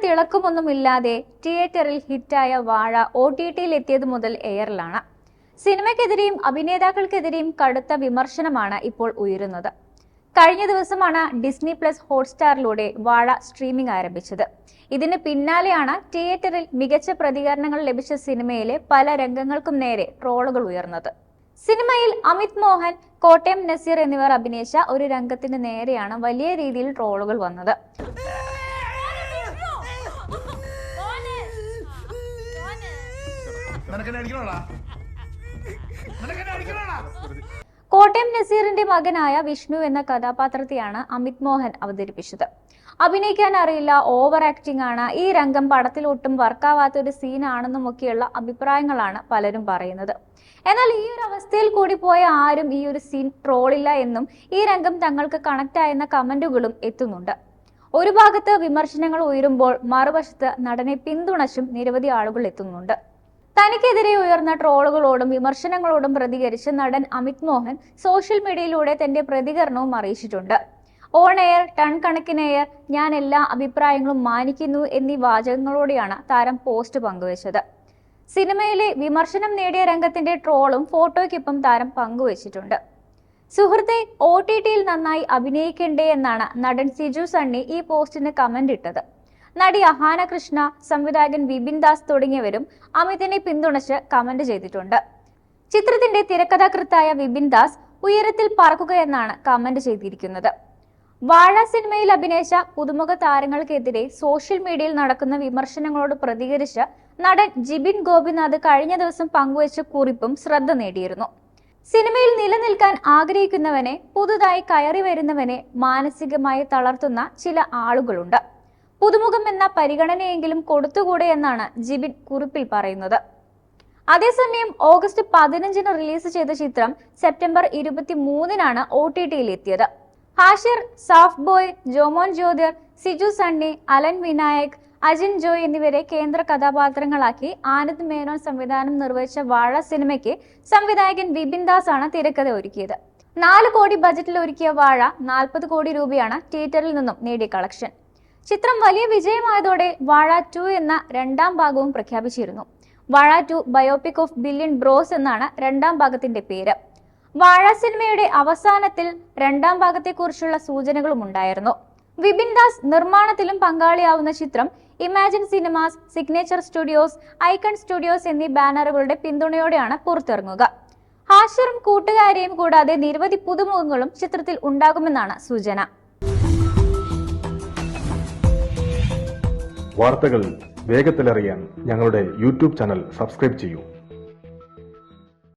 തിളക്കമൊന്നുമില്ലാതെ തിയേറ്ററിൽ ഹിറ്റായ വാഴ OTTയിൽ എത്തിയത് മുതൽ എയറിലാണ്. സിനിമയ്ക്കെതിരെയും അഭിനേതാക്കൾക്കെതിരെയും കടുത്ത വിമർശനമാണ് ഇപ്പോൾ ഉയരുന്നത്. കഴിഞ്ഞ ദിവസമാണ് ഡിസ്നി പ്ലസ് ഹോട്ട്സ്റ്റാറിലൂടെ വാഴ സ്ട്രീമിംഗ് ആരംഭിച്ചത്. ഇതിന് പിന്നാലെയാണ് തിയേറ്ററിൽ മികച്ച പ്രതികരണങ്ങൾ ലഭിച്ച സിനിമയിലെ പല രംഗങ്ങൾക്കും നേരെ ട്രോളുകൾ ഉയർന്നത്. സിനിമയിൽ അമിത് മോഹൻ, കോട്ടയം നസീർ എന്നിവർ അഭിനയിച്ച ഒരു രംഗത്തിന് നേരെയാണ് വലിയ രീതിയിൽ ട്രോളുകൾ വന്നത്. കോട്ടയം നസീറിന്റെ മകനായ വിഷ്ണു എന്ന കഥാപാത്രത്തെയാണ് അമിത് മോഹൻ അവതരിപ്പിച്ചത്. അഭിനയിക്കാൻ അറിയില്ല, ഓവർ ആക്ടിംഗ് ആണ്, ഈ രംഗം പടത്തിൽ ഒട്ടും വർക്കാവാത്ത ഒരു സീനാണെന്നുമൊക്കെയുള്ള അഭിപ്രായങ്ങളാണ് പലരും പറയുന്നത്. എന്നാൽ ഈ ഒരു അവസ്ഥയിൽ കൂടി പോയ ആരും ഈ ഒരു സീൻ ട്രോളില്ല എന്നും ഈ രംഗം തങ്ങൾക്ക് കണക്ട് ആയെന്ന കമന്റുകളും എത്തുന്നുണ്ട്. ഒരു ഭാഗത്ത് വിമർശനങ്ങൾ ഉയരുമ്പോൾ മറുവശത്ത് നടനെ പിന്തുണച്ചും നിരവധി ആളുകൾ എത്തുന്നുണ്ട്. തനിക്കെതിരെ ഉയർന്ന ട്രോളുകളോടും വിമർശനങ്ങളോടും പ്രതികരിച്ച് നടൻ അമിത് മോഹൻ സോഷ്യൽ മീഡിയയിലൂടെ തന്റെ പ്രതികരണവും അറിയിച്ചിട്ടുണ്ട്. ഓൺ എയർ, ടൺ കണക്കിന് എയർ, ഞാൻ എല്ലാ അഭിപ്രായങ്ങളും മാനിക്കുന്നു എന്നീ വാചകങ്ങളോടെയാണ് താരം പോസ്റ്റ് പങ്കുവച്ചത്. സിനിമയിലെ വിമർശനം നേടിയ രംഗത്തിന്റെ ട്രോളും ഫോട്ടോയ്ക്കൊപ്പം താരം പങ്കുവച്ചിട്ടുണ്ട്. സുഹൃത്തെ, OTTയിൽ നന്നായി അഭിനയിക്കണ്ടേ എന്നാണ് നടൻ സിജു സണ്ണി ഈ പോസ്റ്റിന് കമന്റ് ഇട്ടത്. നടി അഹാന കൃഷ്ണ, സംവിധായകൻ വിപിൻ ദാസ് തുടങ്ങിയവരും അമിതിനെ പിന്തുണച്ച് കമന്റ് ചെയ്തിട്ടുണ്ട്. ചിത്രത്തിന്റെ തിരക്കഥാകൃത്തായ വിപിൻ ദാസ് ഉയരത്തിൽ പറക്കുക എന്നാണ് കമന്റ് ചെയ്തിരിക്കുന്നത്. വാഴ സിനിമയിൽ അഭിനയിച്ച പുതുമുഖ താരങ്ങൾക്കെതിരെ സോഷ്യൽ മീഡിയയിൽ നടക്കുന്ന വിമർശനങ്ങളോട് പ്രതികരിച്ച് നടൻ ജിബിൻ ഗോപിനാഥ് കഴിഞ്ഞ ദിവസം പങ്കുവച്ച കുറിപ്പും ശ്രദ്ധ നേടിയിരുന്നു. സിനിമയിൽ നിലനിൽക്കാൻ ആഗ്രഹിക്കുന്നവനെ, പുതുതായി കയറി വരുന്നവനെ മാനസികമായി തളർത്തുന്ന ചില ആളുകളുണ്ട്. പുതുമുഖം എന്ന പരിഗണനയെങ്കിലും കൊടുത്തുകൂടെ എന്നാണ് ജിബിൻ കുറിപ്പിൽ പറയുന്നത്. അതേസമയം ഓഗസ്റ്റ് 15 റിലീസ് ചെയ്ത ചിത്രം സെപ്റ്റംബർ 23 OTTയിൽ എത്തിയത്. ഹാഷിർ, സാഫ് ബോയ്, ജോമോൻ ജ്യോതിർ, സിജു സണ്ണി, അലൻ വിനായക്, അജിൻ ജോയ് എന്നിവരെ കേന്ദ്ര കഥാപാത്രങ്ങളാക്കി ആനന്ദ് മേനോൻ സംവിധാനം നിർവഹിച്ച വാഴ സിനിമയ്ക്ക് സംവിധായകൻ വിപിൻ ദാസ് ആണ് തിരക്കഥ ഒരുക്കിയത്. 4 കോടി ബജറ്റിൽ ഒരുക്കിയ വാഴ 40 കോടി രൂപയാണ് തിയേറ്ററിൽ നിന്നും നേടിയ കളക്ഷൻ. ചിത്രം വലിയ വിജയമായതോടെ വാഴ 2 എന്ന രണ്ടാം ഭാഗവും പ്രഖ്യാപിച്ചിരുന്നു. വാഴ 2 ബയോപിക് ഓഫ് ബില്യൺ ബ്രോസ് എന്നാണ് രണ്ടാം ഭാഗത്തിന്റെ പേര്. വാഴ സിനിമയുടെ അവസാനത്തിൽ രണ്ടാം ഭാഗത്തെക്കുറിച്ചുള്ള സൂചനകളും ഉണ്ടായിരുന്നു. വിപിൻ ദാസ് നിർമ്മാണത്തിലും പങ്കാളിയാവുന്ന ചിത്രം imagine cinemas, signature studios, icon studios എന്നീ ബാനറുകളുടെ പിന്തുണയോടെയാണ് പുറത്തിറങ്ങുക. ഹാഷിറും കൂട്ടുകാരെയും കൂടാതെ നിരവധി പുതുമുഖങ്ങളും ചിത്രത്തിൽ ഉണ്ടാകുമെന്നാണ് സൂചന. വാർത്തകൾ വേഗത്തിലറിയാൻ ഞങ്ങളുടെ YouTube ചാനൽ സബ്സ്ക്രൈബ് ചെയ്യൂ.